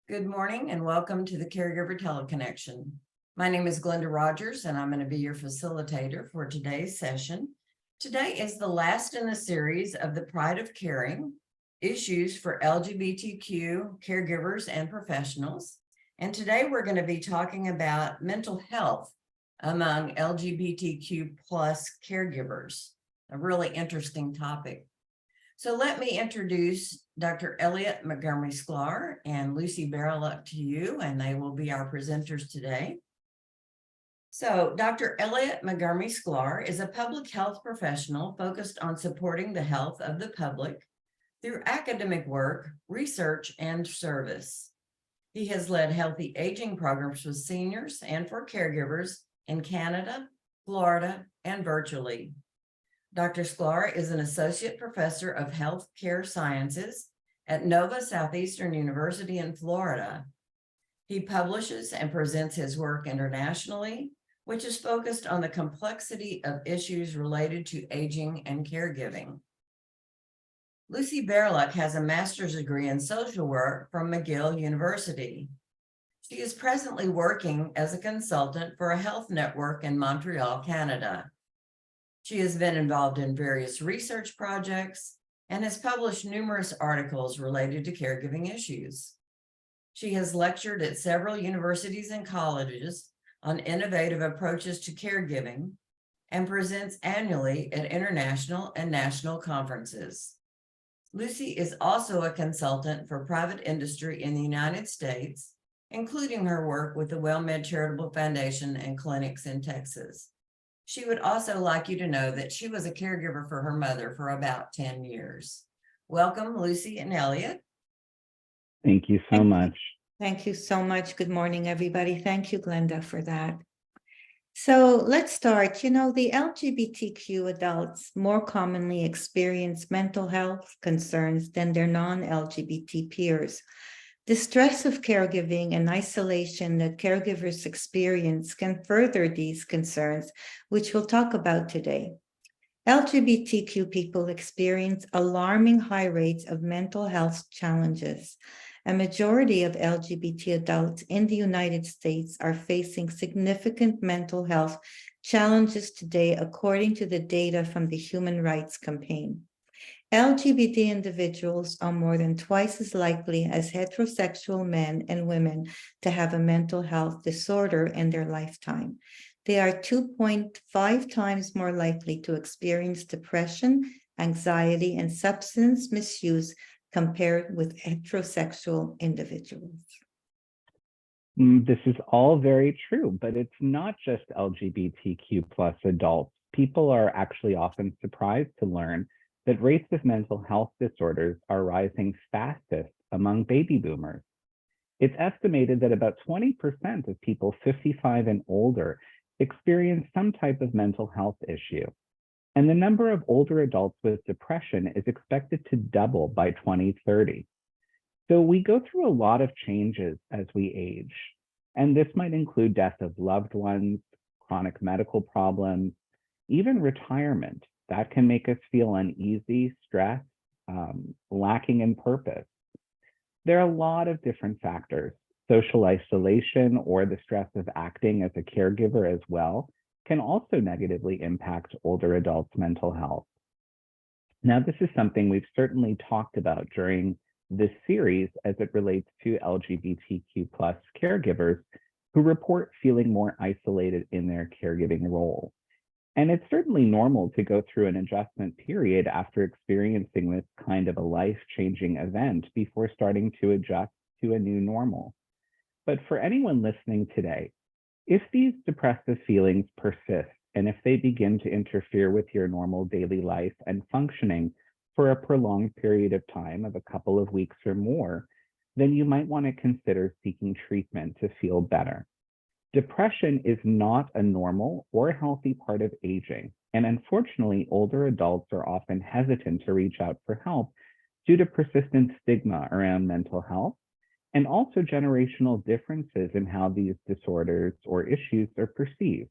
Good morning and welcome to the Caregiver Teleconnection. My name is Glenda Rogers and I'm going to be your facilitator for today's session. Today is the last in the series of the Pride of Caring, issues for LGBTQ caregivers and professionals. And today we're going to be talking about mental health among LGBTQ plus caregivers, a really interesting topic. So let me introduce Dr. Elliot Montgomery Sklar and Lucy Barylak to you, and they will be our presenters today. So Dr. Elliot Montgomery Sklar is a public health professional focused on supporting the health of the public through academic work, research, and service. He has led healthy aging programs for seniors and for caregivers in Canada, Florida, and virtually. Dr. Sklar is an associate professor of healthcare sciences at Nova Southeastern University in Florida. He publishes and presents his work internationally, which is focused on the complexity of issues related to aging and caregiving. Lucy Barylak has a master's degree in social work from McGill University. She is presently working as a consultant for a health network in Montreal, Canada. She has been involved in various research projects and has published numerous articles related to caregiving issues. She has lectured at several universities and colleges on innovative approaches to caregiving and presents annually at international and national conferences. Lucy is also a consultant for private industry in the United States, including her work with the WellMed Charitable Foundation and clinics in Texas. She would also like you to know that she was a caregiver for her mother for about 10 years. Welcome, Lucy and Elliot. Thank you so much. Thank you so much. Good morning, everybody. Thank you, Glenda, for that. So let's start. The LGBTQ adults more commonly experience mental health concerns than their non-LGBT peers. The stress of caregiving and isolation that caregivers experience can further these concerns, which we'll talk about today. LGBTQ people experience alarming high rates of mental health challenges. A majority of LGBT adults in the United States are facing significant mental health challenges today, according to the data from the Human Rights Campaign. LGBT individuals are more than twice as likely as heterosexual men and women to have a mental health disorder in their lifetime. They are 2.5 times more likely to experience depression, anxiety, and substance misuse compared with heterosexual individuals. This is all very true, but it's not just LGBTQ plus adults. People are actually often surprised to learn that rates of mental health disorders are rising fastest among baby boomers. It's estimated that about 20% of people 55 and older experience some type of mental health issue. And the number of older adults with depression is expected to double by 2030. So we go through a lot of changes as we age. And this might include death of loved ones, chronic medical problems, even retirement. That can make us feel uneasy, stressed, lacking in purpose. There are a lot of different factors. Social isolation or the stress of acting as a caregiver as well can also negatively impact older adults' mental health. Now, this is something we've certainly talked about during this series as it relates to LGBTQ plus caregivers who report feeling more isolated in their caregiving role. And it's certainly normal to go through an adjustment period after experiencing this kind of a life-changing event before starting to adjust to a new normal. But for anyone listening today, if these depressive feelings persist and if they begin to interfere with your normal daily life and functioning for a prolonged period of time of a couple of weeks or more, then you might want to consider seeking treatment to feel better. Depression is not a normal or healthy part of aging, and unfortunately, older adults are often hesitant to reach out for help due to persistent stigma around mental health and also generational differences in how these disorders or issues are perceived.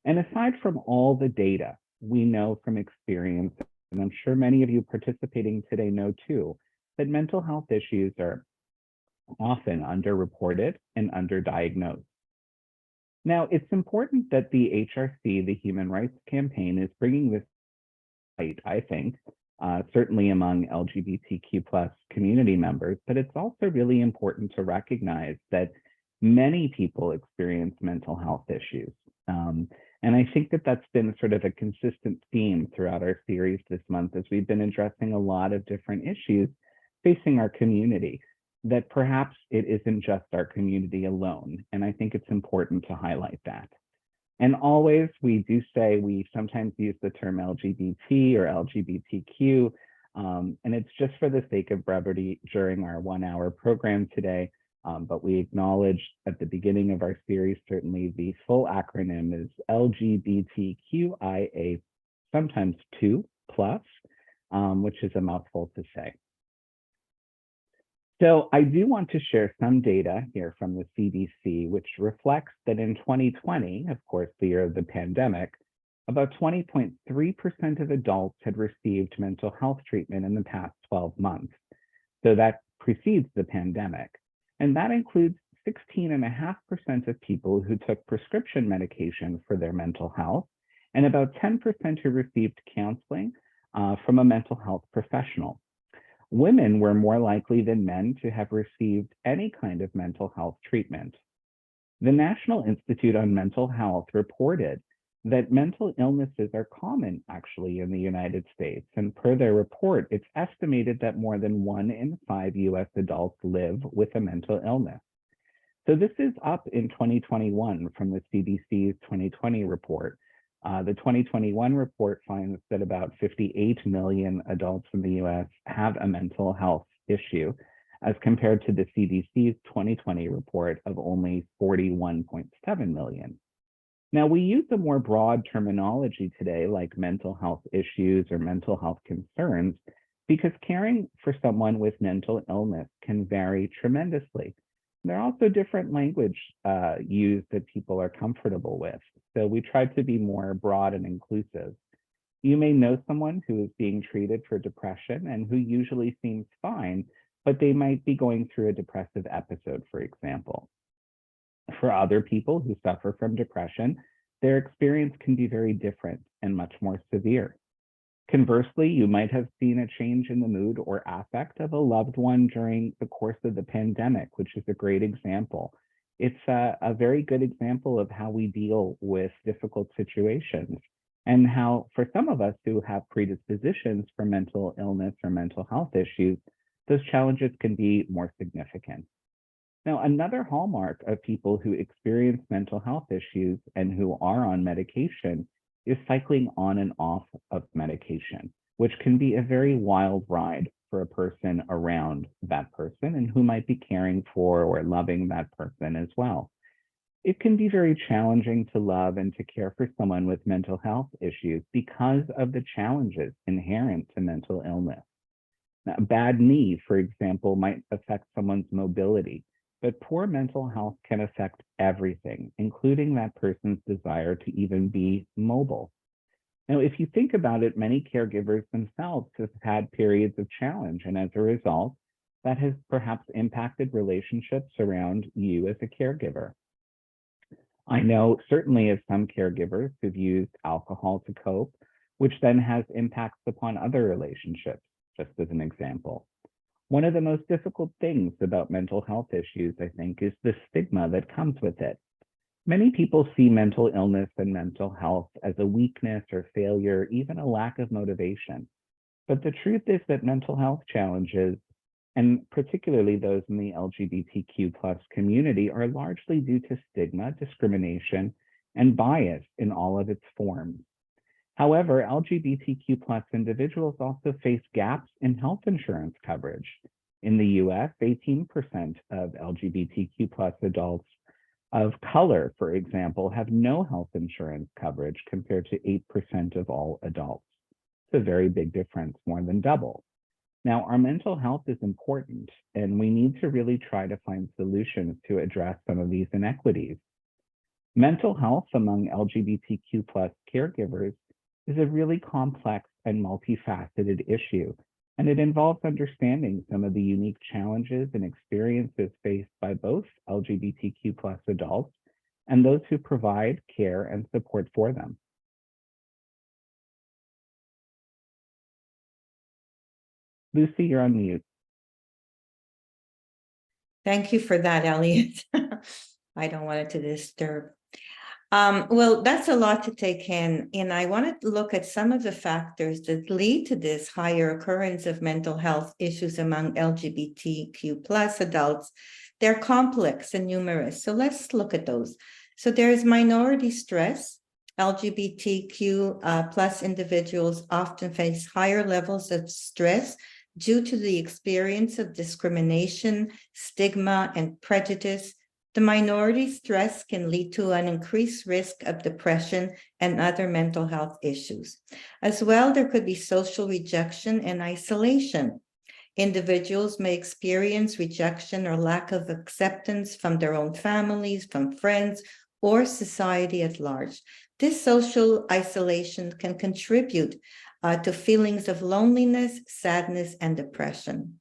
And aside from all the data we know from experience, and I'm sure many of you participating today know too, that mental health issues are often underreported and underdiagnosed. Now, it's important that the HRC, the Human Rights Campaign, is bringing this light, I think, certainly among LGBTQ plus community members, but it's also really important to recognize that many people experience mental health issues. And I think that that's been sort of a consistent theme throughout our series this month as we've been addressing a lot of different issues facing our community, that perhaps it isn't just our community alone. And I think it's important to highlight that. And always, we do say we sometimes use the term LGBT or LGBTQ, and it's just for the sake of brevity during our 1-hour program today. But we acknowledge at the beginning of our series, certainly the full acronym is LGBTQIA, sometimes 2+, which is a mouthful to say. So I do want to share some data here from the CDC, which reflects that in 2020, of course, the year of the pandemic, about 20.3% of adults had received mental health treatment in the past 12 months. So that precedes the pandemic. And that includes 16.5% of people who took prescription medication for their mental health, and about 10% who received counseling from a mental health professional. Women were more likely than men to have received any kind of mental health treatment. The National Institute on Mental Health reported that mental illnesses are common actually in the United States. And per their report, it's estimated that more than 1 in 5 US adults live with a mental illness. So this is up in 2021 from the CDC's 2020 report. The 2021 report finds that about 58 million adults in the US have a mental health issue, as compared to the CDC's 2020 report of only 41.7 million. Now, we use a more broad terminology today, like mental health issues or mental health concerns, because caring for someone with mental illness can vary tremendously. There are also different language used that people are comfortable with. So we try to be more broad and inclusive. You may know someone who is being treated for depression and who usually seems fine, but they might be going through a depressive episode, for example. For other people who suffer from depression, their experience can be very different and much more severe. Conversely, you might have seen a change in the mood or affect of a loved one during the course of the pandemic, which is a great example. It's a very good example of how we deal with difficult situations, and how for some of us who have predispositions for mental illness or mental health issues, those challenges can be more significant. Now, another hallmark of people who experience mental health issues and who are on medication is cycling on and off of medication, which can be a very wild ride for a person around that person and who might be caring for or loving that person as well. It can be very challenging to love and to care for someone with mental health issues because of the challenges inherent to mental illness. Now, a bad knee, for example, might affect someone's mobility, but poor mental health can affect everything, including that person's desire to even be mobile. Now, if you think about it, many caregivers themselves have had periods of challenge, and as a result, that has perhaps impacted relationships around you as a caregiver. I know certainly of some caregivers who've used alcohol to cope, which then has impacts upon other relationships, just as an example. One of the most difficult things about mental health issues, I think, is the stigma that comes with it. Many people see mental illness and mental health as a weakness or failure, even a lack of motivation. But the truth is that mental health challenges, and particularly those in the LGBTQ plus community, are largely due to stigma, discrimination, and bias in all of its forms. However, LGBTQ plus individuals also face gaps in health insurance coverage. In the US, 18% of LGBTQ plus adults of color, for example, have no health insurance coverage compared to 8% of all adults. It's a very big difference, more than double. Now, our mental health is important, and we need to really try to find solutions to address some of these inequities. Mental health among LGBTQ plus caregivers is a really complex and multifaceted issue And it involves understanding some of the unique challenges and experiences faced by both LGBTQ plus adults and those who provide care and support for them. Lucy, you're on mute. Thank you for that, Elliot. I don't want it to disturb. Well, that's a lot to take in, and I wanted to look at some of the factors that lead to this higher occurrence of mental health issues among LGBTQ plus adults. They're complex and numerous, so let's look at those. So there's minority stress. LGBTQ plus individuals often face higher levels of stress due to the experience of discrimination, stigma, and prejudice. The minority stress can lead to an increased risk of depression and other mental health issues. As well, there could be social rejection and isolation. Individuals may experience rejection or lack of acceptance from their own families, from friends, or society at large. This social isolation can contribute to feelings of loneliness, sadness, and depression.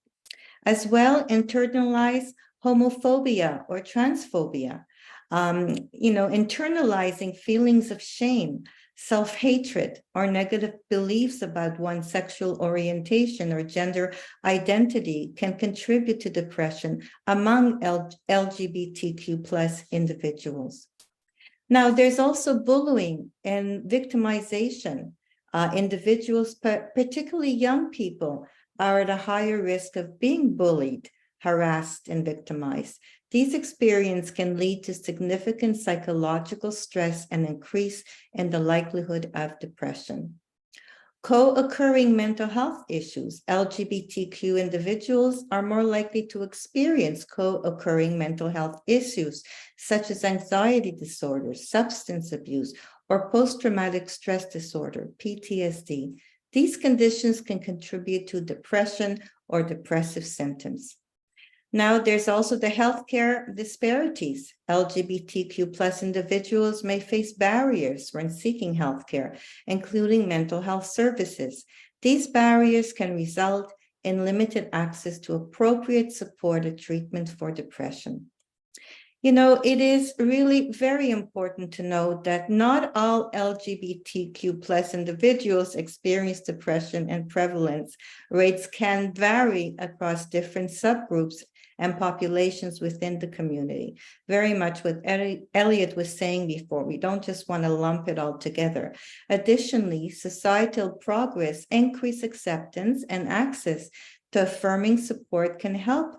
As well, internalized homophobia or transphobia, internalizing feelings of shame, self-hatred, or negative beliefs about one's sexual orientation or gender identity can contribute to depression among LGBTQ plus individuals. Now, there's also bullying and victimization. Individuals, particularly young people, are at a higher risk of being bullied, harassed, and victimized. These experiences can lead to significant psychological stress and increase in the likelihood of depression. Co-occurring mental health issues. LGBTQ individuals are more likely to experience co-occurring mental health issues, such as anxiety disorders, substance abuse, or post-traumatic stress disorder, PTSD. These conditions can contribute to depression or depressive symptoms. Now, there's also the healthcare disparities. LGBTQ plus individuals may face barriers when seeking healthcare, including mental health services. These barriers can result in limited access to appropriate supported treatment for depression. It is really very important to note that not all LGBTQ plus individuals experience depression, and prevalence rates can vary across different subgroups and populations within the community. Very much what Elliot was saying before, we don't just want to lump it all together. Additionally, societal progress, increased acceptance, and access to affirming support can help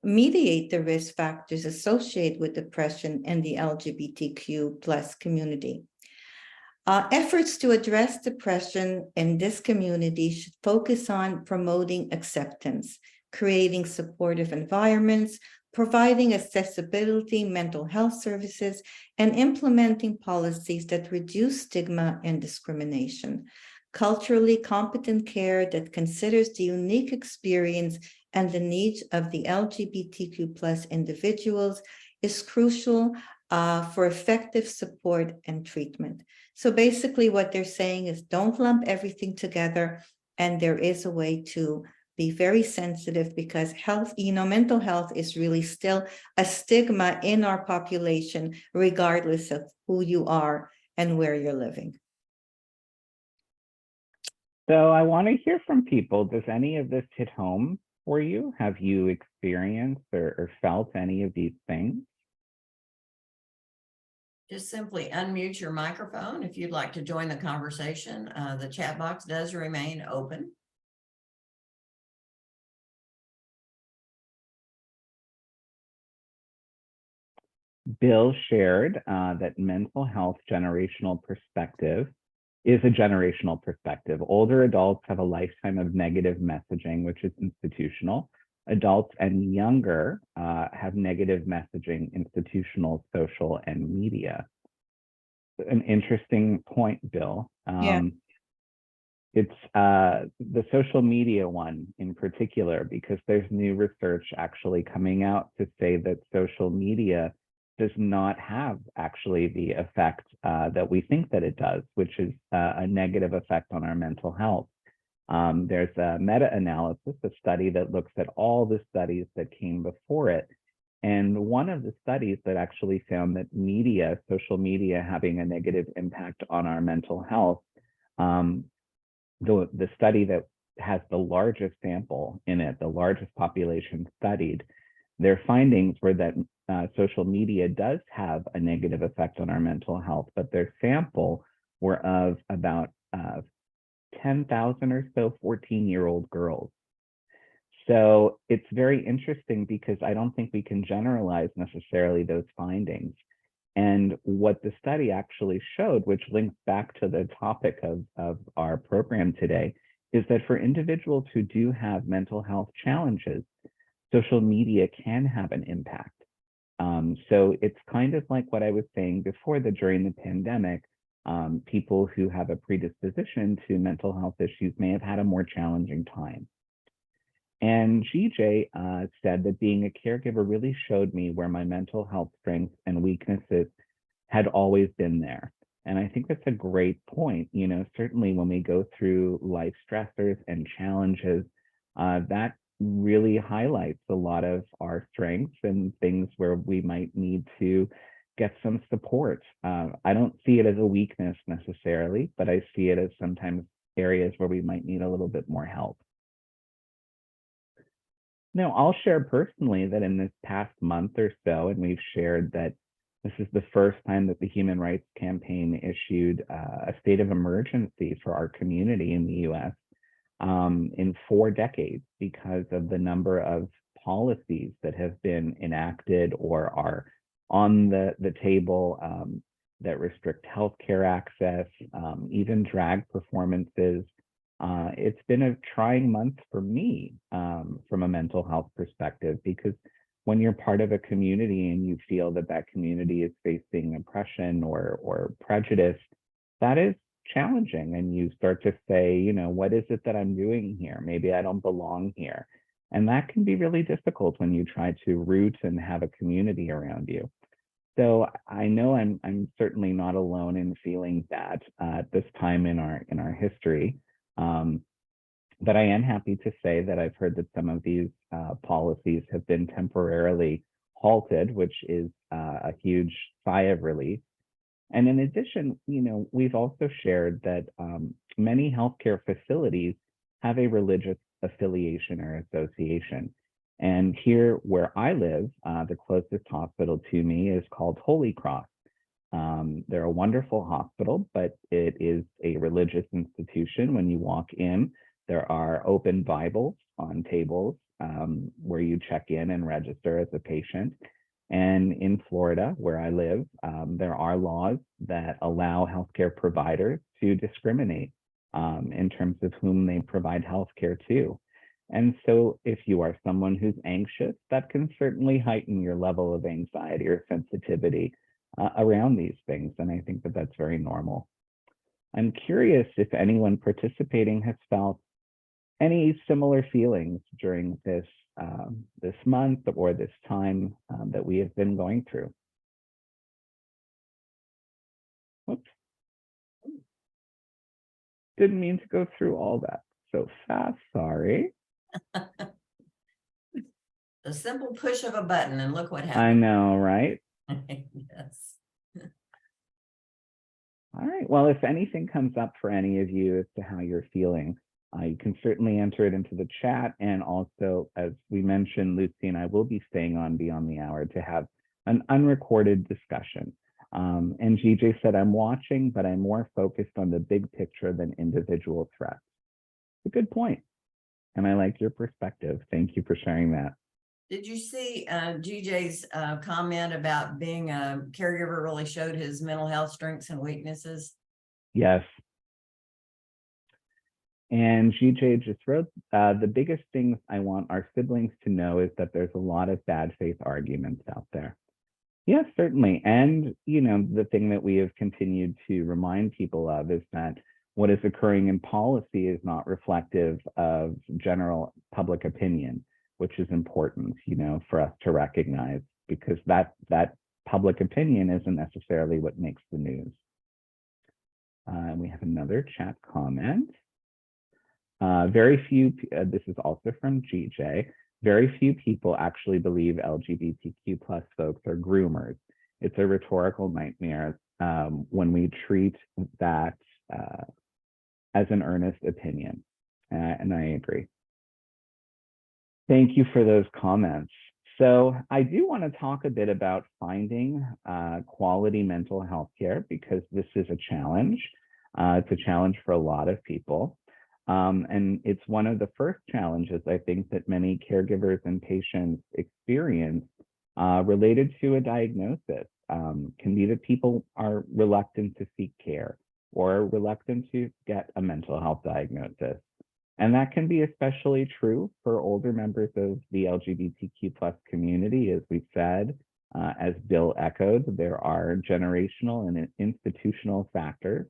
mediate the risk factors associated with depression in the LGBTQ plus community. Efforts to address depression in this community should focus on promoting acceptance, creating supportive environments, providing accessibility, mental health services, and implementing policies that reduce stigma and discrimination. Culturally competent care that considers the unique experience and the needs of the LGBTQ plus individuals is crucial for effective support and treatment. So basically what they're saying is don't lump everything together, and there is a way to be very sensitive, because health, mental health is really still a stigma in our population, regardless of who you are and where you're living. So I want to hear from people. Does any of this hit home for you? Have you experienced or felt any of these things? Just simply unmute your microphone if you'd like to join the conversation. The chat box does remain open. Bill shared that mental health generational perspective is a generational perspective. Older adults have a lifetime of negative messaging, which is institutional. Adults and younger have negative messaging, institutional, social, and media. An interesting point, Bill. It's the social media one in particular, because there's new research actually coming out to say that social media does not have actually the effect that we think that it does, which is a negative effect on our mental health. There's a meta-analysis, a study that looks at all the studies that came before it. And one of the studies that actually found that media, social media, having a negative impact on our mental health, the study that has the largest sample in it, the largest population studied, their findings were that social media does have a negative effect on our mental health, but their sample were of about 10,000 or so 14-year-old girls. So it's very interesting because I don't think we can generalize necessarily those findings. And what the study actually showed, which links back to the topic of our program today, is that for individuals who do have mental health challenges, social media can have an impact. So it's kind of like what I was saying before, that during the pandemic, people who have a predisposition to mental health issues may have had a more challenging time. And GJ said that being a caregiver really showed me where my mental health strengths and weaknesses had always been there. And I think that's a great point. You know, certainly when we go through life stressors and challenges, that really highlights a lot of our strengths and things where we might need to get some support. I don't see it as a weakness necessarily, but I see it as sometimes areas where we might need a little bit more help. Now, I'll share personally that in this past month or so, and we've shared that this is the first time that the Human Rights Campaign issued a state of emergency for our community in the US in 4 decades because of the number of policies that have been enacted or are on the table that restrict healthcare access, even drag performances. It's been a trying month for me from a mental health perspective, because when you're part of a community and you feel that that community is facing oppression or prejudice, that is challenging. And you start to say, you know, what is it that I'm doing here? Maybe I don't belong here. And that can be really difficult when you try to root and have a community around you. So I know I'm certainly not alone in feeling that at this time in our history. But I am happy to say that I've heard that some of these policies have been temporarily halted, which is a huge sigh of relief. And in addition, you know, we've also shared that many healthcare facilities have a religious affiliation or association. And here where I live, the closest hospital to me is called Holy Cross. They're a wonderful hospital, but it is a religious institution. When you walk in, there are open Bibles on tables where you check in and register as a patient. And in Florida, where I live, there are laws that allow healthcare providers to discriminate in terms of whom they provide healthcare to. And so if you are someone who's anxious, that can certainly heighten your level of anxiety or sensitivity around these things. And I think that that's very normal. I'm curious if anyone participating has felt any similar feelings during this this month or this time that we have been going through. Whoops. Didn't mean to go through all that so fast, sorry. A simple push of a button and look what happened. I know, right? Yes. All right, well, if anything comes up for any of you as to how you're feeling, you can certainly enter it into the chat. And also, as we mentioned, Lucy and I will be staying on beyond the hour to have an unrecorded discussion. And GJ said, I'm watching, but I'm more focused on the big picture than individual threats. A good point. And I like your perspective. Thank you for sharing that. Did you see GJ's comment about being a caregiver really showed his mental health strengths and weaknesses? Yes. And GJ just wrote, the biggest things I want our siblings to know is that there's a lot of bad faith arguments out there. Yes, certainly. And, you know, the thing that we have continued to remind people of is that what is occurring in policy is not reflective of general public opinion, which is important, you know, for us to recognize, because that public opinion isn't necessarily what makes the news. We have another chat comment. Very few, this is also from GJ, very few people actually believe LGBTQ plus folks are groomers. It's a rhetorical nightmare when we treat that as an earnest opinion, and I agree. Thank you for those comments. So I do want to talk a bit about finding quality mental health care, because this is a challenge. It's a challenge for a lot of people. And it's one of the first challenges, I think, that many caregivers and patients experience related to a diagnosis. Can be that people are reluctant to seek care or reluctant to get a mental health diagnosis. And that can be especially true for older members of the LGBTQ plus community. As we said, as Bill echoed, there are generational and institutional factors.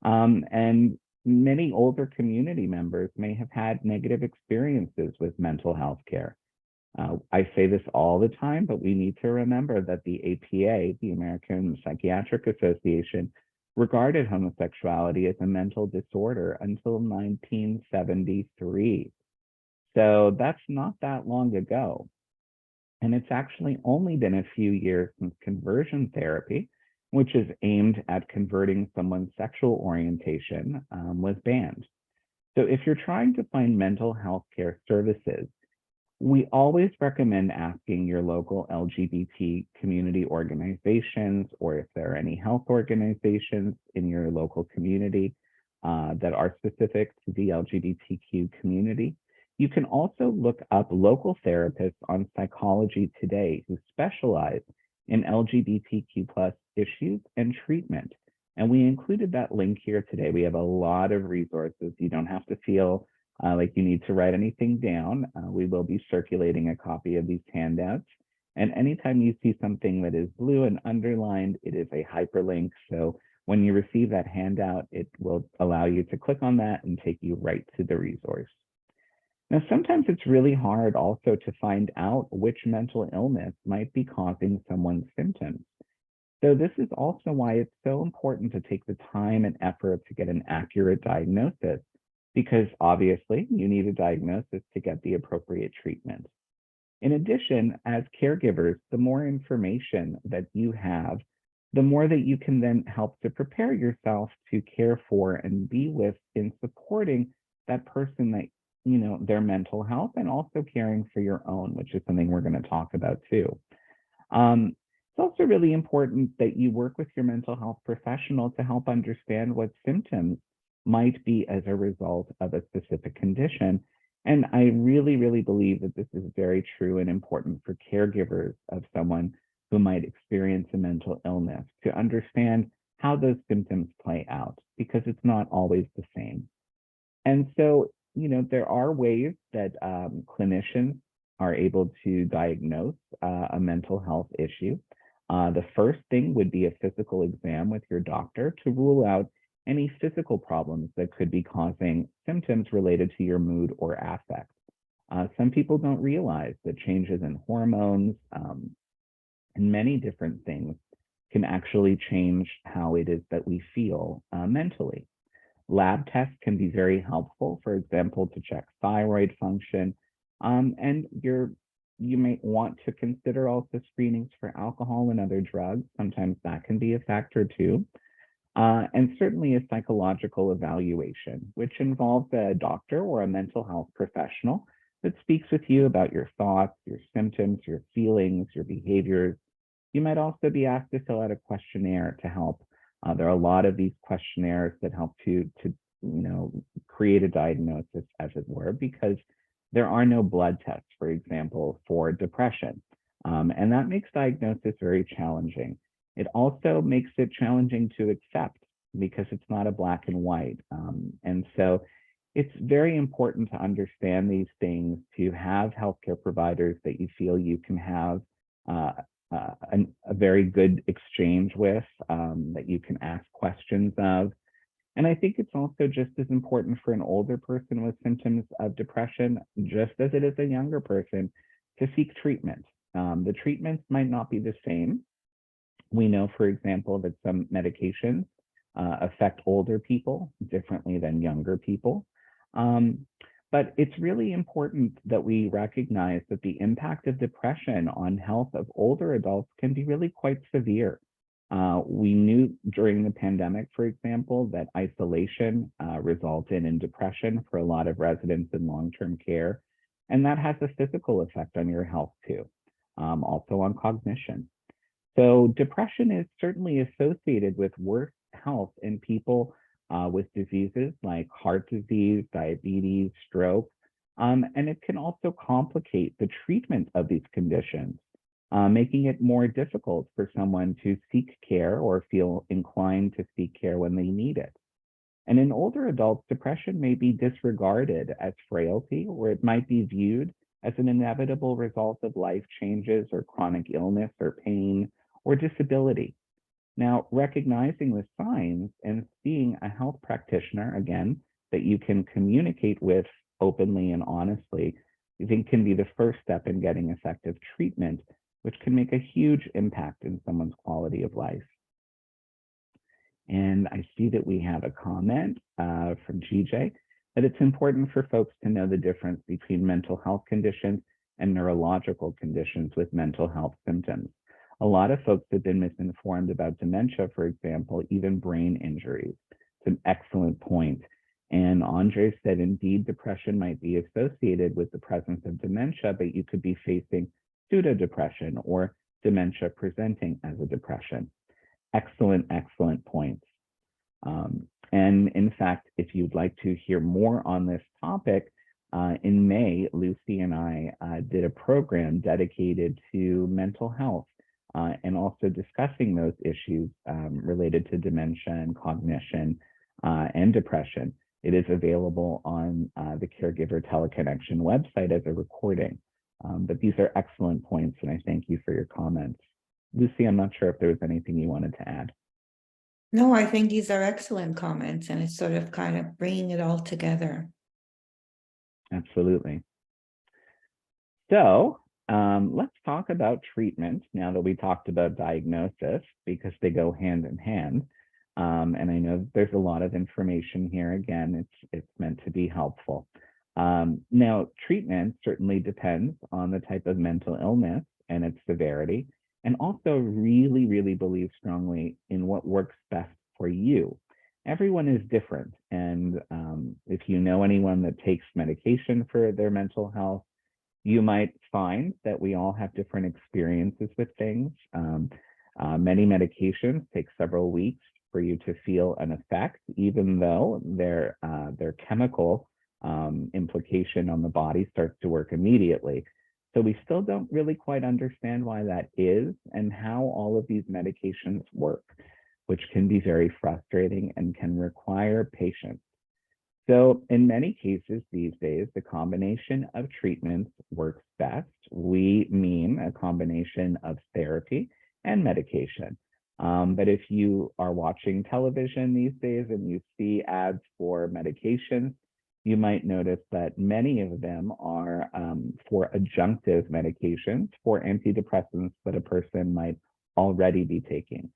And many older community members may have had negative experiences with mental health care. I say this all the time, but we need to remember that the APA, the American Psychiatric Association, regarded homosexuality as a mental disorder until 1973. So that's not that long ago. And it's actually only been a few years since conversion therapy, which is aimed at converting someone's sexual orientation, was banned. So if you're trying to find mental health care services, we always recommend asking your local LGBT community organizations, or if there are any health organizations in your local community that are specific to the LGBTQ community. You can also look up local therapists on Psychology Today who specialize in LGBTQ plus issues and treatment. And we included that link here today. We have a lot of resources. You don't have to feel like you need to write anything down. We will be circulating a copy of these handouts. And anytime you see something that is blue and underlined, it is a hyperlink. So when you receive that handout, it will allow you to click on that and take you right to the resource. Now, sometimes it's really hard also to find out which mental illness might be causing someone's symptoms. So this is also why it's so important to take the time and effort to get an accurate diagnosis, because obviously you need a diagnosis to get the appropriate treatment. In addition, as caregivers, the more information that you have, the more that you can then help to prepare yourself to care for and be with in supporting that person, that, you know, their mental health, and also caring for your own, which is something we're going to talk about too. It's also really important that you work with your mental health professional to help understand what symptoms might be as a result of a specific condition. And I really, really believe that this is very true and important for caregivers of someone who might experience a mental illness, to understand how those symptoms play out, because it's not always the same. And so, you know, there are ways that clinicians are able to diagnose a mental health issue. The first thing would be a physical exam with your doctor to rule out any physical problems that could be causing symptoms related to your mood or affect. Some people don't realize that changes in hormones and many different things can actually change how it is that we feel mentally. Lab tests can be very helpful, for example, to check thyroid function, and you may want to consider also screenings for alcohol and other drugs. Sometimes that can be a factor too. And certainly a psychological evaluation, which involves a doctor or a mental health professional that speaks with you about your thoughts, your symptoms, your feelings, your behaviors. You might also be asked to fill out a questionnaire to help. There are a lot of these questionnaires that help to create a diagnosis, as it were, because there are no blood tests, for example, for depression. And that makes diagnosis very challenging. It also makes it challenging to accept, because it's not a black and white. And so it's very important to understand these things, to have healthcare providers that you feel you can have a very good exchange with, that you can ask questions of. And I think it's also just as important for an older person with symptoms of depression, just as it is a younger person, to seek treatment. The treatments might not be the same. We know, for example, that some medications affect older people differently than younger people. But it's really important that we recognize that the impact of depression on health of older adults can be really quite severe. We knew during the pandemic, for example, that isolation resulted in depression for a lot of residents in long-term care, and that has a physical effect on your health too, also on cognition. So depression is certainly associated with worse health in people with diseases like heart disease, diabetes, stroke, and it can also complicate the treatment of these conditions, making it more difficult for someone to seek care or feel inclined to seek care when they need it. And in older adults, depression may be disregarded as frailty, or it might be viewed as an inevitable result of life changes or chronic illness or pain or disability. Now, recognizing the signs and seeing a health practitioner, again, that you can communicate with openly and honestly, I think can be the first step in getting effective treatment, which can make a huge impact in someone's quality of life. And I see that we have a comment from GJ that it's important for folks to know the difference between mental health conditions and neurological conditions with mental health symptoms. A lot of folks have been misinformed about dementia, for example, even brain injuries. It's an excellent point. And Andre said, indeed, depression might be associated with the presence of dementia, but you could be facing pseudo-depression or dementia presenting as a depression. Excellent, excellent points. And in fact, if you'd like to hear more on this topic, in May, Lucy and I did a program dedicated to mental health and also discussing those issues related to dementia and cognition and depression. It is available on the Caregiver Teleconnection website as a recording. But these are excellent points, and I thank you for your comments. Lucy, I'm not sure if there was anything you wanted to add. No, I think these are excellent comments, and it's sort of kind of bringing it all together. Absolutely. So let's talk about treatment now that we talked about diagnosis, because they go hand in hand. And I know there's a lot of information here. Again, it's meant to be helpful. Now, treatment certainly depends on the type of mental illness and its severity, and also really, really believe strongly in what works best for you. Everyone is different. And if you know anyone that takes medication for their mental health, you might find that we all have different experiences with things. Many medications take several weeks for you to feel an effect, even though their chemical implication on the body starts to work immediately. So we still don't really quite understand why that is and how all of these medications work, which can be very frustrating and can require patience. So in many cases these days, the combination of treatments works best. We mean a combination of therapy and medication. But if you are watching television these days and you see ads for medications, you might notice that many of them are for adjunctive medications for antidepressants that a person might already be taking.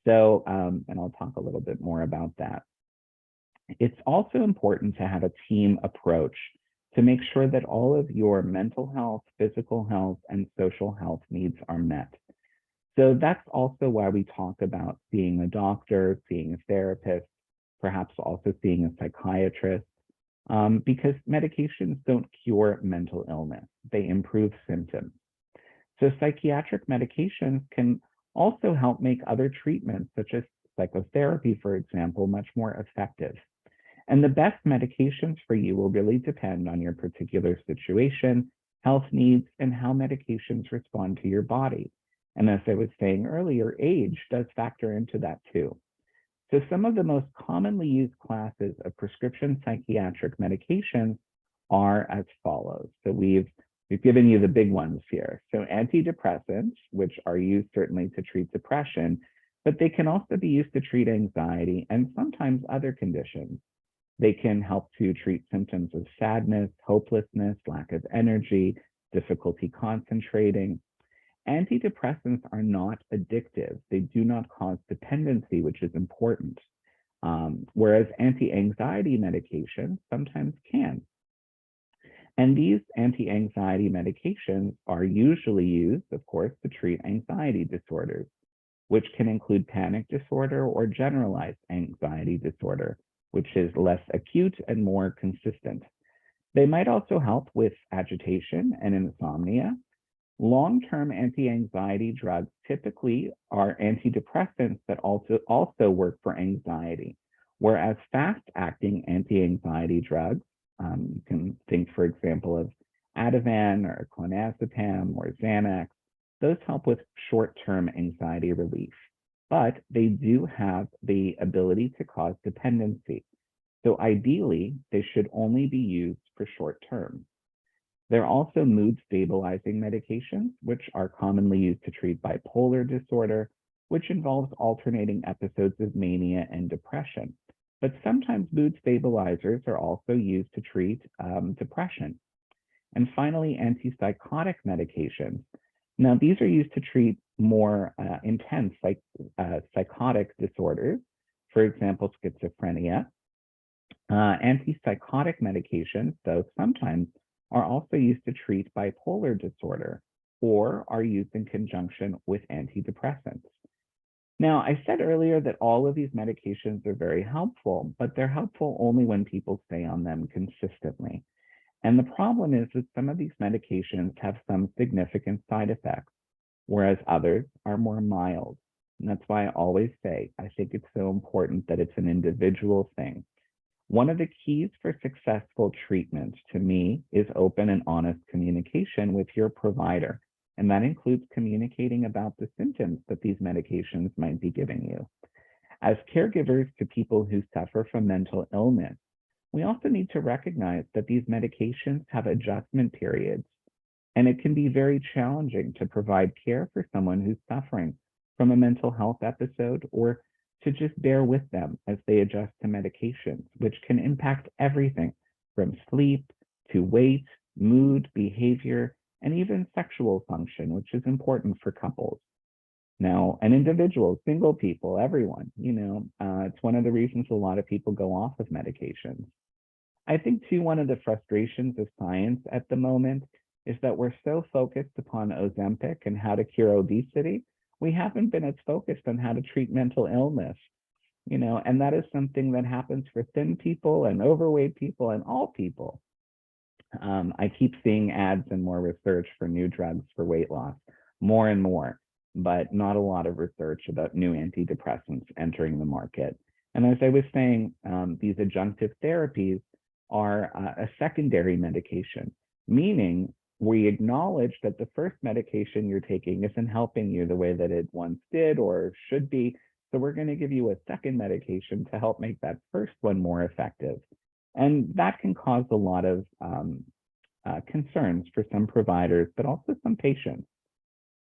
So, and I'll talk a little bit more about that. It's also important to have a team approach to make sure that all of your mental health, physical health, and social health needs are met. So that's also why we talk about seeing a doctor, seeing a therapist, perhaps also seeing a psychiatrist, because medications don't cure mental illness. They improve symptoms. So psychiatric medications can also help make other treatments, such as psychotherapy, for example, much more effective. And the best medications for you will really depend on your particular situation, health needs, and how medications respond to your body. And as I was saying earlier, age does factor into that too. So some of the most commonly used classes of prescription psychiatric medications are as follows. So we've given you the big ones here. So antidepressants, which are used certainly to treat depression, but they can also be used to treat anxiety and sometimes other conditions. They can help to treat symptoms of sadness, hopelessness, lack of energy, difficulty concentrating. Antidepressants are not addictive. They do not cause dependency, which is important. whereas anti-anxiety medications sometimes can. And these anti-anxiety medications are usually used, of course, to treat anxiety disorders, which can include panic disorder or generalized anxiety disorder, which is less acute and more consistent. They might also help with agitation and insomnia. Long-term anti-anxiety drugs typically are antidepressants that also work for anxiety, whereas fast-acting anti-anxiety drugs, you can think, for example, of Ativan or clonazepam or Xanax, those help with short-term anxiety relief, but they do have the ability to cause dependency. So ideally, they should only be used for short term. There are also mood stabilizing medications, which are commonly used to treat bipolar disorder, which involves alternating episodes of mania and depression. But sometimes mood stabilizers are also used to treat depression. And finally, antipsychotic medications. Now, these are used to treat more intense psychotic disorders, for example, schizophrenia. Antipsychotic medications, though, sometimes are also used to treat bipolar disorder or are used in conjunction with antidepressants. Now, I said earlier that all of these medications are very helpful, but they're helpful only when people stay on them consistently. And the problem is that some of these medications have some significant side effects, whereas others are more mild. And that's why I always say, I think it's so important that it's an individual thing. One of the keys for successful treatment to me is open and honest communication with your provider. And that includes communicating about the symptoms that these medications might be giving you. As caregivers to people who suffer from mental illness, we also need to recognize that these medications have adjustment periods, and it can be very challenging to provide care for someone who's suffering from a mental health episode, or to just bear with them as they adjust to medications, which can impact everything from sleep to weight, mood, behavior, and even sexual function, which is important for couples. Now, and individuals, single people, everyone, it's one of the reasons a lot of people go off of medications. I think too, one of the frustrations of science at the moment is that we're so focused upon Ozempic and how to cure obesity, we haven't been as focused on how to treat mental illness, and that is something that happens for thin people and overweight people and all people. I keep seeing ads and more research for new drugs for weight loss, more and more, but not a lot of research about new antidepressants entering the market. And as I was saying, these adjunctive therapies are a secondary medication, meaning we acknowledge that the first medication you're taking isn't helping you the way that it once did or should be. So we're going to give you a second medication to help make that first one more effective. And that can cause a lot of concerns for some providers, but also some patients.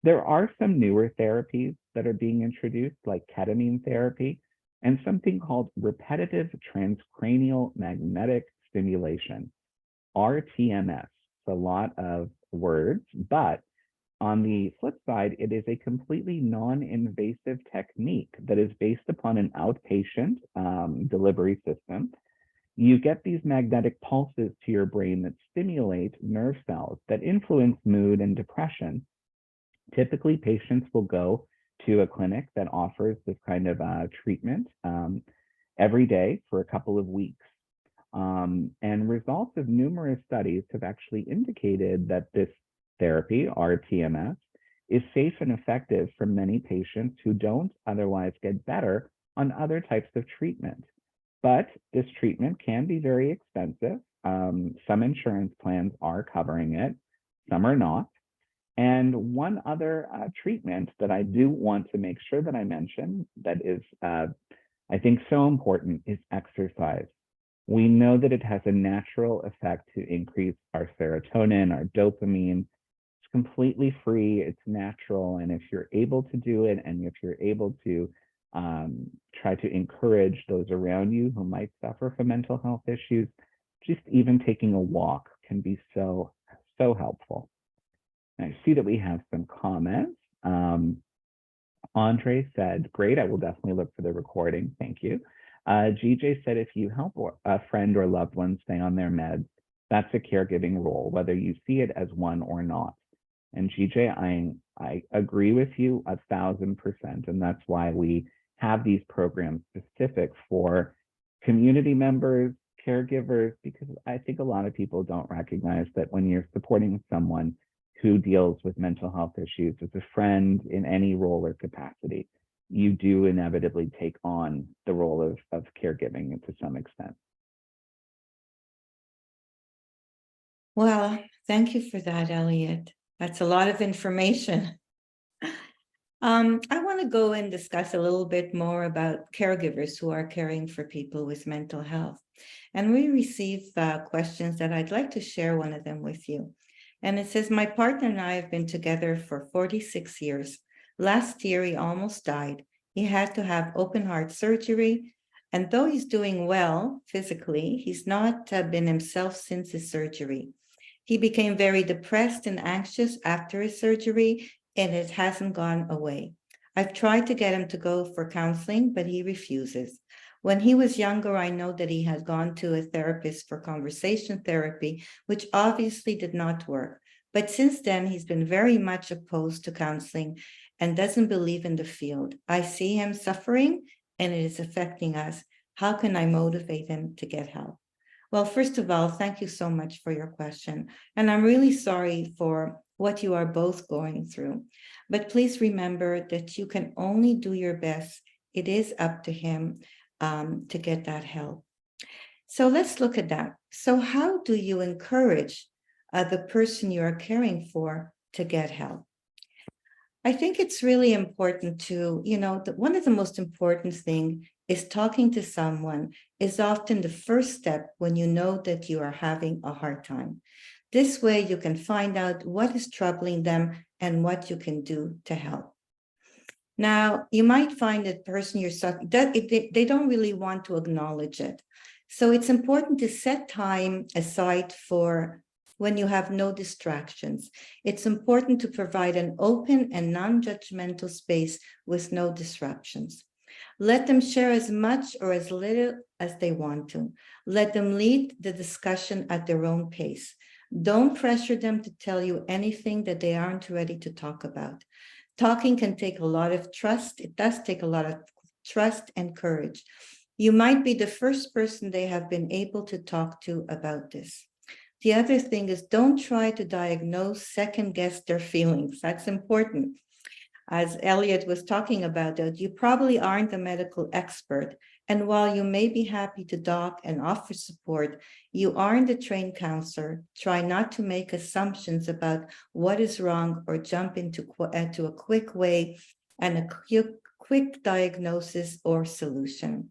There are some newer therapies that are being introduced, like ketamine therapy and something called repetitive transcranial magnetic stimulation, RTMS. It's a lot of words, but on the flip side, it is a completely non-invasive technique that is based upon an outpatient delivery system. You get these magnetic pulses to your brain that stimulate nerve cells that influence mood and depression. Typically, patients will go to a clinic that offers this kind of treatment every day for a couple of weeks. And results of numerous studies have actually indicated that this therapy, RTMS, is safe and effective for many patients who don't otherwise get better on other types of treatment. But this treatment can be very expensive. Some insurance plans are covering it, some are not. And one other treatment that I do want to make sure that I mention that is, I think, so important is exercise. We know that it has a natural effect to increase our serotonin, our dopamine. It's completely free, it's natural. And if you're able to do it, and if you're able to try to encourage those around you who might suffer from mental health issues, just even taking a walk can be so helpful. And I see that we have some comments. Andre said, great, I will definitely look for the recording. Thank you. GJ said if you help a friend or loved one stay on their meds, that's a caregiving role, whether you see it as one or not. And GJ, I agree with you 1,000%. And that's why we have these programs specific for community members, caregivers, because I think a lot of people don't recognize that when you're supporting someone who deals with mental health issues as a friend in any role or capacity, you do inevitably take on the role of caregiving to some extent. Well, thank you for that, Elliot. That's a lot of information. I want to go and discuss a little bit more about caregivers who are caring for people with mental health. And we receive questions that I'd like to share one of them with you. And it says, my partner and I have been together for 46 years. Last year, he almost died. He had to have open heart surgery. And though he's doing well physically, he's not been himself since his surgery. He became very depressed and anxious after his surgery, and it hasn't gone away. I've tried to get him to go for counseling, but he refuses. When he was younger, I know that he had gone to a therapist for conversation therapy, which obviously did not work. But since then, he's been very much opposed to counseling and doesn't believe in the field. I see him suffering, and it is affecting us. How can I motivate him to get help? Well, first of all, thank you so much for your question. And I'm really sorry for what you are both going through. But please remember that you can only do your best. It is up to him to get that help. So let's look at that. So how do you encourage the person you are caring for to get help? I think it's really important to, one of the most important things is talking to someone is often the first step when you know that you are having a hard time. This way you can find out what is troubling them and what you can do to help. Now, you might find that person they don't really want to acknowledge it. So it's important to set time aside for when you have no distractions. It's important to provide an open and non-judgmental space with no disruptions. Let them share as much or as little as they want to. Let them lead the discussion at their own pace. Don't pressure them to tell you anything that they aren't ready to talk about. Talking can take a lot of trust. It does take a lot of trust and courage. You might be the first person they have been able to talk to about this. The other thing is, don't try to diagnose, second guess their feelings. That's important. As Elliot was talking about that, you probably aren't a medical expert. And while you may be happy to talk and offer support, you aren't a trained counselor. Try not to make assumptions about what is wrong or jump into a quick way and a quick diagnosis or solution.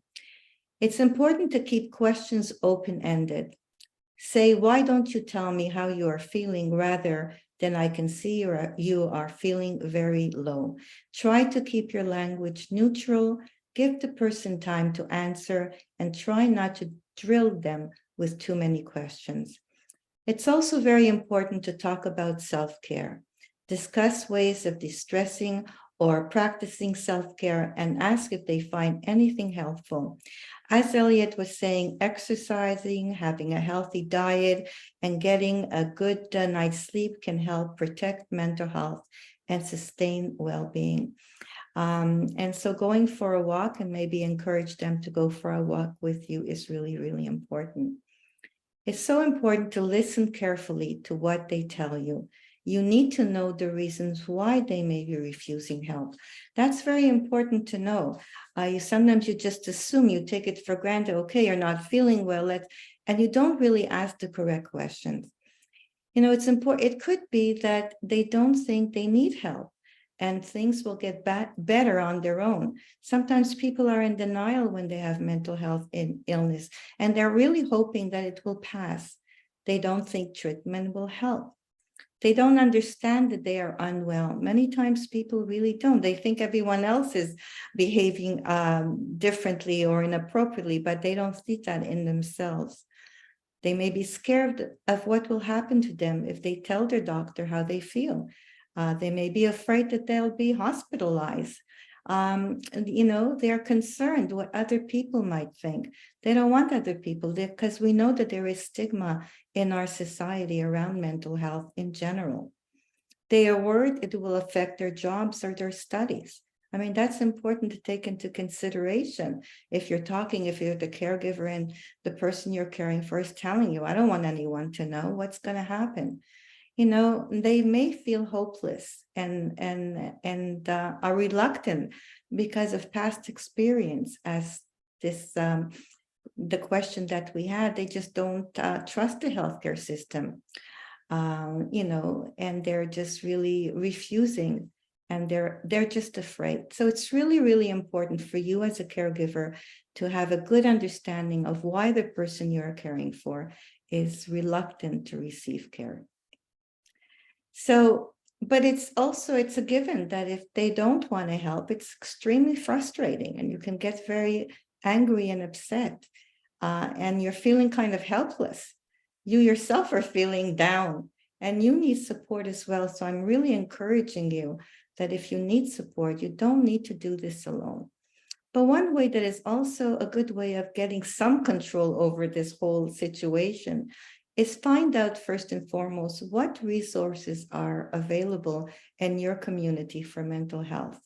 It's important to keep questions open-ended. Say, why don't you tell me how you are feeling rather than I can see you are feeling very low. Try to keep your language neutral, give the person time to answer, and try not to drill them with too many questions. It's also very important to talk about self-care. Discuss ways of distressing or practicing self-care and ask if they find anything helpful. As Elliot was saying, exercising, having a healthy diet, and getting a good night's sleep can help protect mental health and sustain well-being. And so going for a walk and maybe encourage them to go for a walk with you is really, really important. It's so important to listen carefully to what they tell you. You need to know the reasons why they may be refusing help. That's very important to know. Sometimes you just assume, you take it for granted, okay, you're not feeling well, and you don't really ask the correct questions. It's important. It could be that they don't think they need help and things will get better on their own. Sometimes people are in denial when they have mental health illness, and they're really hoping that it will pass. They don't think treatment will help. They don't understand that they are unwell. Many times people really don't. They think everyone else is behaving differently or inappropriately, but they don't see that in themselves. They may be scared of what will happen to them if they tell their doctor how they feel. They may be afraid that they'll be hospitalized. They're concerned what other people might think. They don't want other people there because we know that there is stigma in our society around mental health in general. They are worried it will affect their jobs or their studies. I mean, that's important to take into consideration. If you're the caregiver and the person you're caring for is telling you, I don't want anyone to know what's going to happen. They may feel hopeless and are reluctant because of past experience, as this the question that we had. They just don't trust the healthcare system, and they're just really refusing, and they're just afraid. So it's really, really important for you as a caregiver to have a good understanding of why the person you're caring for is reluctant to receive care. So, but it's a given that if they don't want to help, it's extremely frustrating and you can get very angry and upset, and you're feeling kind of helpless. You yourself are feeling down and you need support as well. So I'm really encouraging you that if you need support, you don't need to do this alone. But one way that is also a good way of getting some control over this whole situation is find out first and foremost what resources are available in your community for mental health.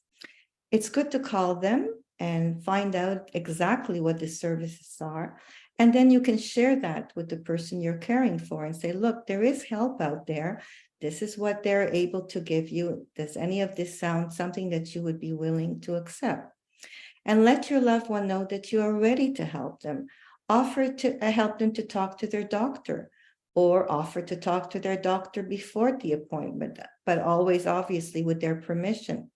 It's good to call them and find out exactly what the services are. And then you can share that with the person you're caring for and say, look, there is help out there. This is what they're able to give you. Does any of this sound something that you would be willing to accept? And let your loved one know that you are ready to help them. Offer to help them to talk to their doctor, or offer to talk to their doctor before the appointment, but always obviously with their permission.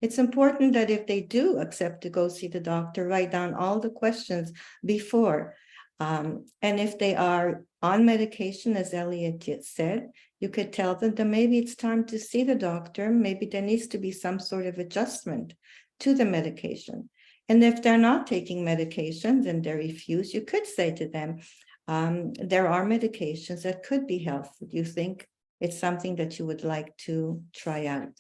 It's important that if they do accept to go see the doctor, write down all the questions before. And if they are on medication, as Elliot said, you could tell them that maybe it's time to see the doctor. Maybe there needs to be some sort of adjustment to the medication. And if they're not taking medications and they refuse, you could say to them, there are medications that could be helpful. Do you think it's something that you would like to try out?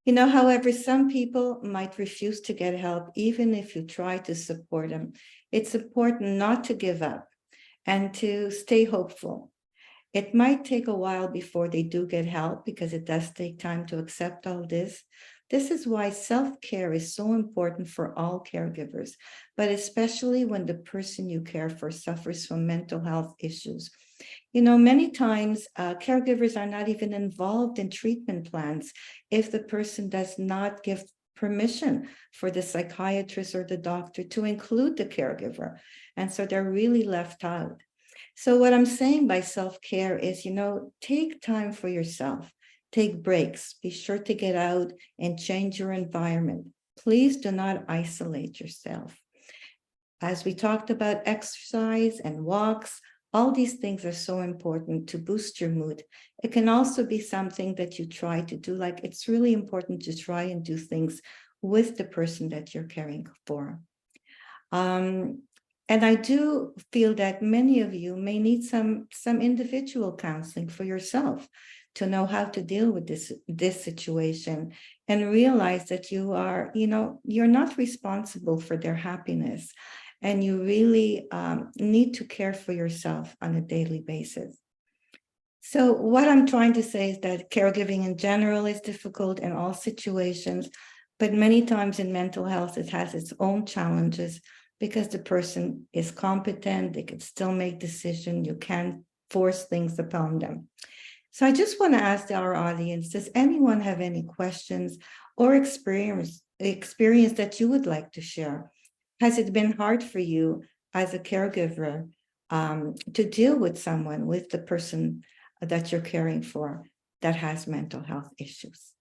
However, some people might refuse to get help, even if you try to support them. It's important not to give up and to stay hopeful. It might take a while before they do get help because it does take time to accept all this. This is why self-care is so important for all caregivers, but especially when the person you care for suffers from mental health issues. Many times caregivers are not even involved in treatment plans if the person does not give permission for the psychiatrist or the doctor to include the caregiver. And so they're really left out. So what I'm saying by self-care is, take time for yourself. Take breaks. Be sure to get out and change your environment. Please do not isolate yourself. As we talked about exercise and walks, all these things are so important to boost your mood. It can also be something that you try to do. Like, it's really important to try and do things with the person that you're caring for. And I do feel that many of you may need some individual counseling for yourself to know how to deal with this situation and realize that you're not responsible for their happiness. And you really need to care for yourself on a daily basis. So what I'm trying to say is that caregiving in general is difficult in all situations, but many times in mental health, it has its own challenges because the person is competent, they can still make decisions, you can't force things upon them. So I just want to ask our audience, does anyone have any questions or experience that you would like to share? Has it been hard for you as a caregiver to deal with the person that you're caring for that has mental health issues?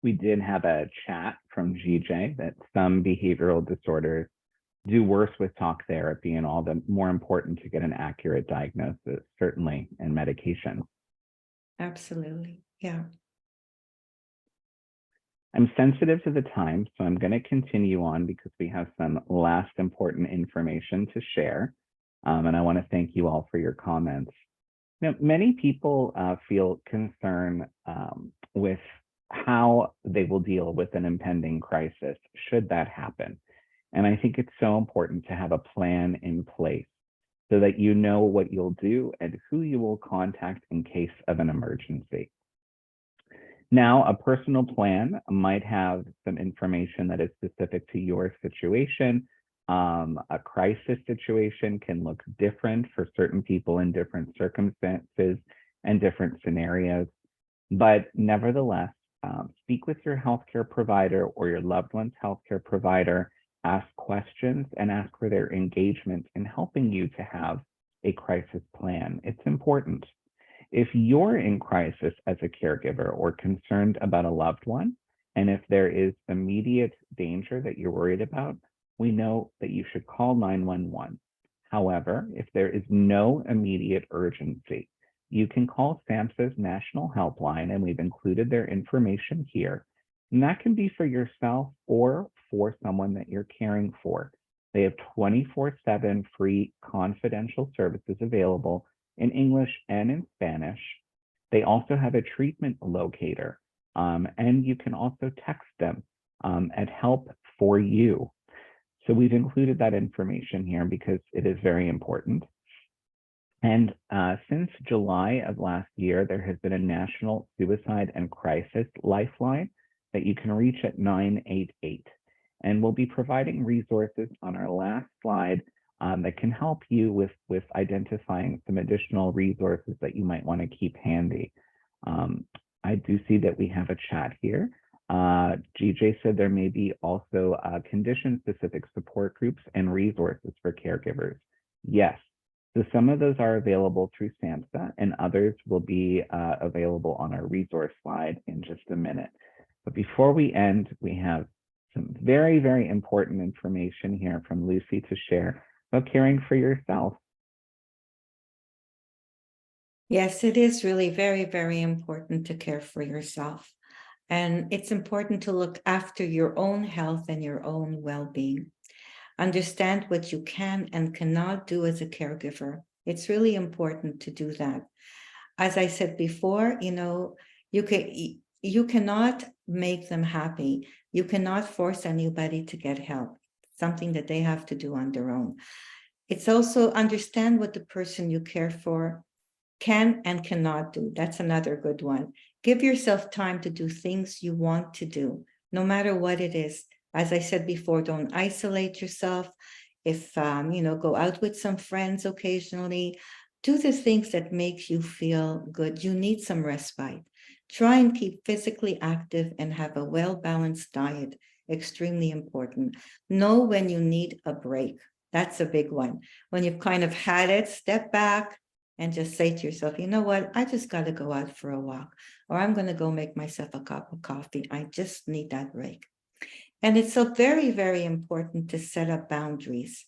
We did have a chat from GJ that some behavioral disorders do worse with talk therapy, and all the more important to get an accurate diagnosis, certainly, and medication. Absolutely, yeah. I'm sensitive to the time, so I'm going to continue on because we have some last important information to share. And I want to thank you all for your comments. Now, many people feel concern with how they will deal with an impending crisis should that happen. And I think it's so important to have a plan in place so that you know what you'll do and who you will contact in case of an emergency. Now, a personal plan might have some information that is specific to your situation. A crisis situation can look different for certain people in different circumstances and different scenarios. But nevertheless, speak with your healthcare provider or your loved one's healthcare provider, ask questions, and ask for their engagement in helping you to have a crisis plan. It's important. If you're in crisis as a caregiver or concerned about a loved one, and if there is immediate danger that you're worried about, we know that you should call 911. However, if there is no immediate urgency, you can call SAMHSA's National Helpline, and we've included their information here. And that can be for yourself or for someone that you're caring for. They have 24/7 free confidential services available in English and in Spanish. They also have a treatment locator, and you can also text them at help for you. So we've included that information here because it is very important. And since July of last year, there has been a national suicide and crisis lifeline that you can reach at 988. And we'll be providing resources on our last slide that can help you with identifying some additional resources that you might want to keep handy. I do see that we have a chat here. GJ said there may be also condition-specific support groups and resources for caregivers. Yes, so some of those are available through SAMHSA and others will be available on our resource slide in just a minute. But before we end, we have some very, very important information here from Lucy to share about caring for yourself. Yes, it is really very, very important to care for yourself. And it's important to look after your own health and your own well-being. Understand what you can and cannot do as a caregiver. It's really important to do that. As I said before, you cannot make them happy. You cannot force anybody to get help, something that they have to do on their own. It's also understand what the person you care for can and cannot do. That's another good one. Give yourself time to do things you want to do, no matter what it is. As I said before, don't isolate yourself. If, go out with some friends occasionally, do the things that make you feel good. You need some respite. Try and keep physically active and have a well-balanced diet. Extremely important. Know when you need a break. That's a big one. When you've kind of had it, step back and just say to yourself, you know what, I just got to go out for a walk, or I'm going to go make myself a cup of coffee. I just need that break. And it's so very, very important to set up boundaries,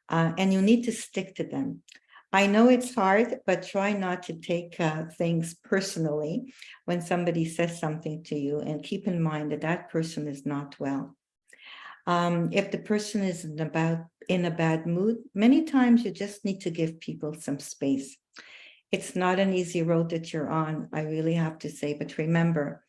and you need to stick to them. I know it's hard, but try not to take things personally when somebody says something to you, and keep in mind that that person is not well. If the person is in a bad mood, many times you just need to give people some space. It's not an easy road that you're on, I really have to say, but remember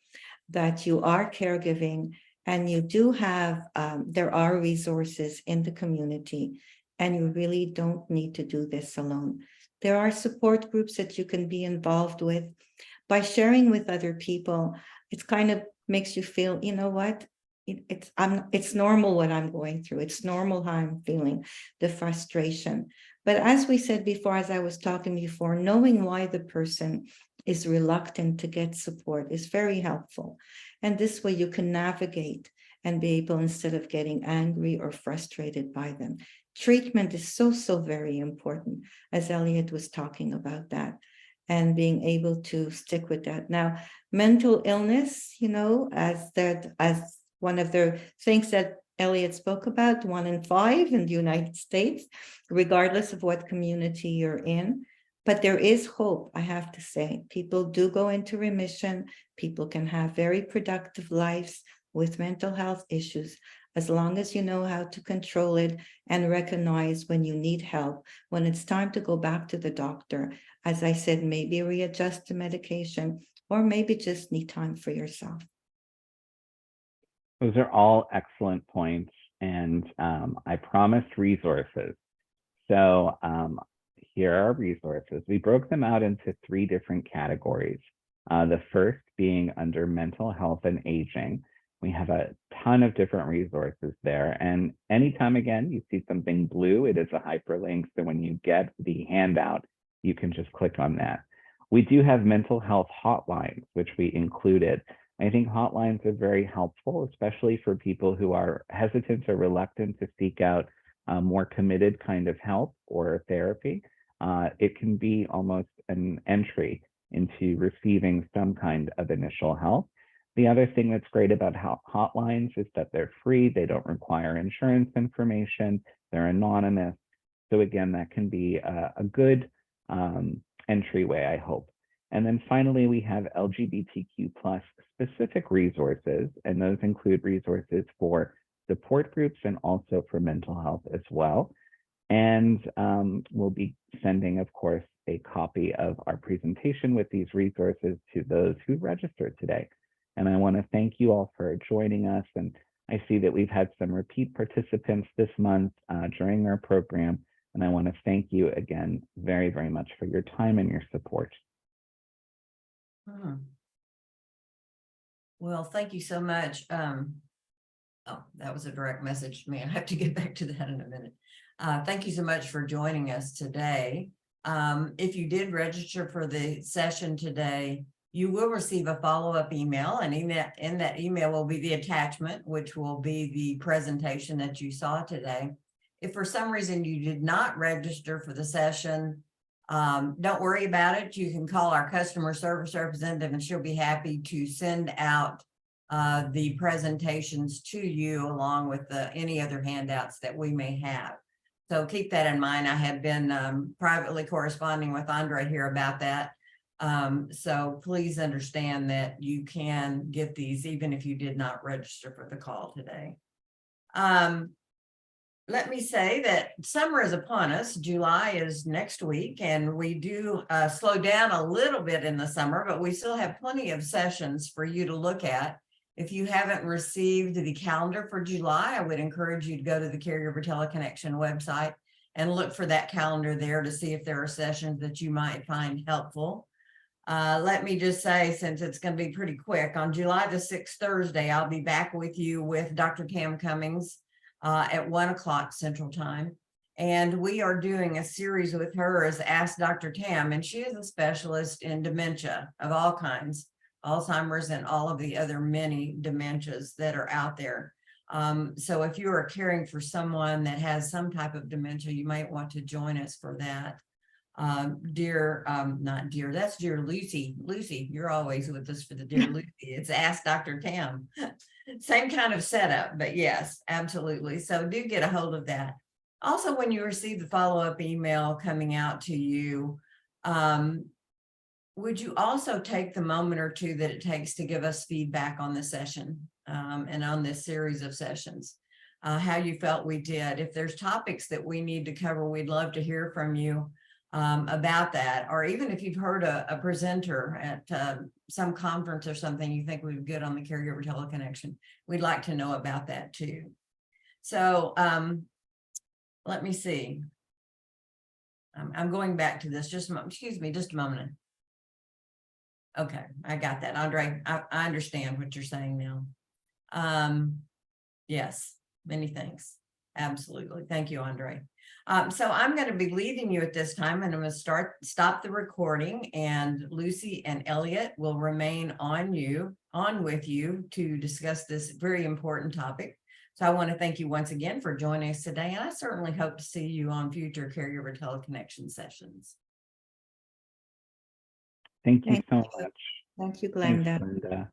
that you are caregiving and you do have, there are resources in the community, and you really don't need to do this alone. There are support groups that you can be involved with. By sharing with other people, it kind of makes you feel, you know what? It's normal what I'm going through. It's normal how I'm feeling, the frustration. But as we said before, as I was talking before, knowing why the person is reluctant to get support is very helpful. And this way you can navigate and be able, instead of getting angry or frustrated by them. Treatment is so, so very important, as Elliot was talking about that, and being able to stick with that. Now, mental illness, as one of the things that Elliot spoke about, 1 in 5 in the United States, regardless of what community you're in. But there is hope, I have to say. People do go into remission. People can have very productive lives with mental health issues. as long as you know how to control it and recognize when you need help, when it's time to go back to the doctor. As I said, maybe readjust the medication, or maybe just need time for yourself. Those are all excellent points, and I promised resources. So here are resources. We broke them out into 3 different categories. The first being under mental health and aging. We have a ton of different resources there. And anytime, again, you see something blue, it is a hyperlink. So when you get the handout, you can just click on that. We do have mental health hotlines, which we included. I think hotlines are very helpful, especially for people who are hesitant or reluctant to seek out more committed kind of help or therapy. It can be almost an entry into receiving some kind of initial help. The other thing that's great about hotlines is that they're free. They don't require insurance information. They're anonymous. So again, that can be a good entryway, I hope. And then finally, we have LGBTQ+ specific resources, and those include resources for support groups and also for mental health as well. And we'll be sending, of course, a copy of our presentation with these resources to those who registered today. And I want to thank you all for joining us. And I see that we've had some repeat participants this month during our program. And I want to thank you again very, very much for your time and your support. Well, thank you so much. Oh, that was a direct message to me. I have to get back to that in a minute. Thank you so much for joining us today. If you did register for the session today, you will receive a follow-up email, and in that email will be the attachment, which will be the presentation that you saw today. If for some reason you did not register for the session, don't worry about it. You can call our customer service representative and she'll be happy to send out the presentations to you along with any other handouts that we may have. So keep that in mind. I have been privately corresponding with Andre here about that. So please understand that you can get these even if you did not register for the call today. Let me say that summer is upon us. July is next week, and we do slow down a little bit in the summer, but we still have plenty of sessions for you to look at. If you haven't received the calendar for July, I would encourage you to go to the Caregiver Teleconnection website and look for that calendar there to see if there are sessions that you might find helpful. Let me just say, since it's going to be pretty quick, on July the 6th, Thursday, I'll be back with you with Dr. Tam Cummings at 1 o'clock Central Time. And we are doing a series with her as Ask Dr. Tam, and she is a specialist in dementia of all kinds, Alzheimer's and all of the other many dementias that are out there. So if you are caring for someone that has some type of dementia, you might want to join us for that. Not dear, that's dear Lucy. Lucy, you're always with us for the dear Lucy. It's Ask Dr. Tam. Same kind of setup, but yes, absolutely. So do get a hold of that. Also, when you receive the follow-up email coming out to you, would you also take the moment or two that it takes to give us feedback on the session and on this series of sessions, how you felt we did. If there's topics that we need to cover, we'd love to hear from you about that. Or even if you've heard a presenter at some conference or something you think would be good on the Caregiver Teleconnection, we'd like to know about that too. So let me see. I'm going back to this, excuse me, just a moment. Okay, I got that, Andre. I understand what you're saying now. Yes, many thanks. Absolutely. Thank you, Andre. So I'm going to be leaving you at this time, and I'm going to stop the recording, and Lucy and Elliot will remain on with you to discuss this very important topic. So I want to thank you once again for joining us today, and I certainly hope to see you on future Caregiver Teleconnection sessions. Thank you so much. Thank you, Glenda. Thanks, Glenda.